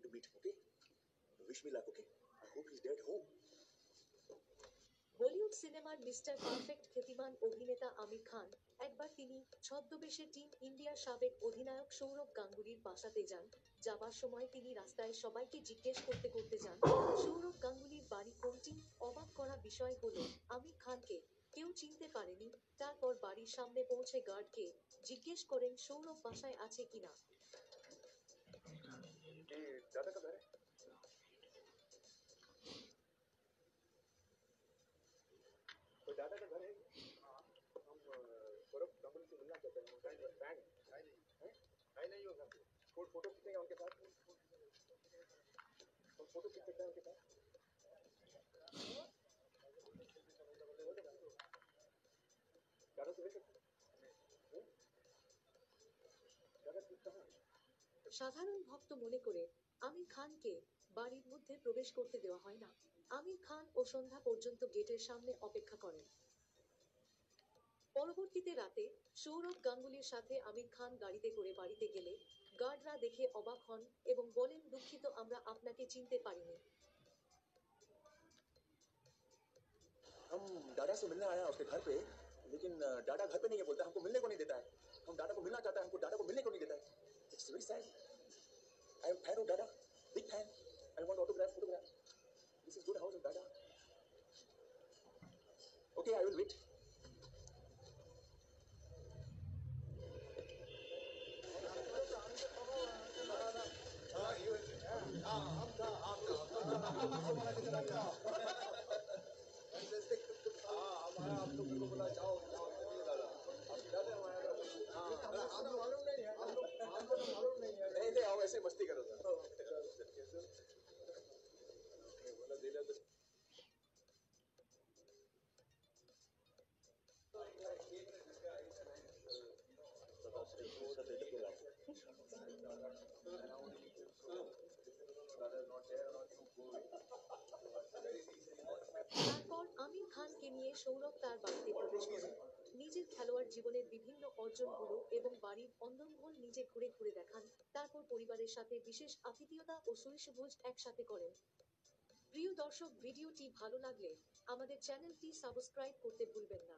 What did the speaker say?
to meet him, okay? Wish me luck, okay? I hope he's dead home. Bollywood সিনেমার mister perfect খ্যাতিমান অভিনেতা আমির খান একবার তিনি ছদ্মবেশে টিম ইন্ডিয়ার সাবেক অধিনায়ক সৌরভ গাঙ্গুলির বাসাতে যান। যাবার সময় তিনি রাস্তায় সবাইকে জিজ্ঞেস করতে করতে যান সৌরভ গাঙ্গুলির বাড়ি কোনটি। অবাক করা বিষয় হলো আমির খানকে কেউ চিনতে পারেনি। তারপর বাড়ির সামনে পৌঁছে গার্ডকে জিজ্ঞেস করেন সৌরভ বাসায় আছে কিনা। दादा का घर है? तो दादा का घर है? हम सौरभ गांगुली से मिलना चाहते हैं। फैन है नहीं होगा। फोटो खींचेगा उनके साथ। फोटो खींच सकते हैं उनके साथ। दादा से मिल सकते हैं? दादा ठीक कहाँ है? সাধারণ ভক্ত মনে করে আমির খানকে বাড়ির মধ্যে প্রবেশ করতে দেওয়া হয় না। আমির খান ও সন্ধ্যা পর্যন্ত গেটের সামনে অপেক্ষা করেন। পরবর্তীতে রাতে সৌরভ গাঙ্গুলির সাথে আমির খান গাড়িতে করে বাড়িতে গেলে গার্ডরা দেখে অবাক হন এবং বলেন দুঃখিত আমরা আপনাকে চিনতে পারিনি। हम डाडा से मिलने आए हैं उसके घर पे, लेकिन डाडा घर पे नहीं है, बोलता है हमको मिलने को नहीं देता है। हम डाडा को मिलना चाहते हैं, हमको डाडा को मिलने को नहीं देता है। It's very sad. I am fan of Dada, big fan. I want autograph, photograph. This is good house of Dada. Okay, I will wait. आप लोग को बोला जाओ जाओ दादा आप दादा हमारा हम लोग मालूम नहीं है हम लोग मालूम नहीं है नहीं आओ ऐसे मस्ती करो बोला दिला तो তারপর আমির খানকে নিয়ে সৌরভ তার বাড়িতে প্রবেশ করেন। নিজের খেলোয়াড় জীবনের বিভিন্ন অর্জনগুলো এবং বাড়ির অন্দরমহল নিজে ঘুরে ঘুরে দেখান। তারপর পরিবারের সাথে বিশেষ আতিথেয়তা ও শৈশভোজ একসাথে করেন। প্রিয় দর্শক, ভিডিওটি ভালো লাগলে আমাদের চ্যানেলটি সাবস্ক্রাইব করতে ভুলবেন না।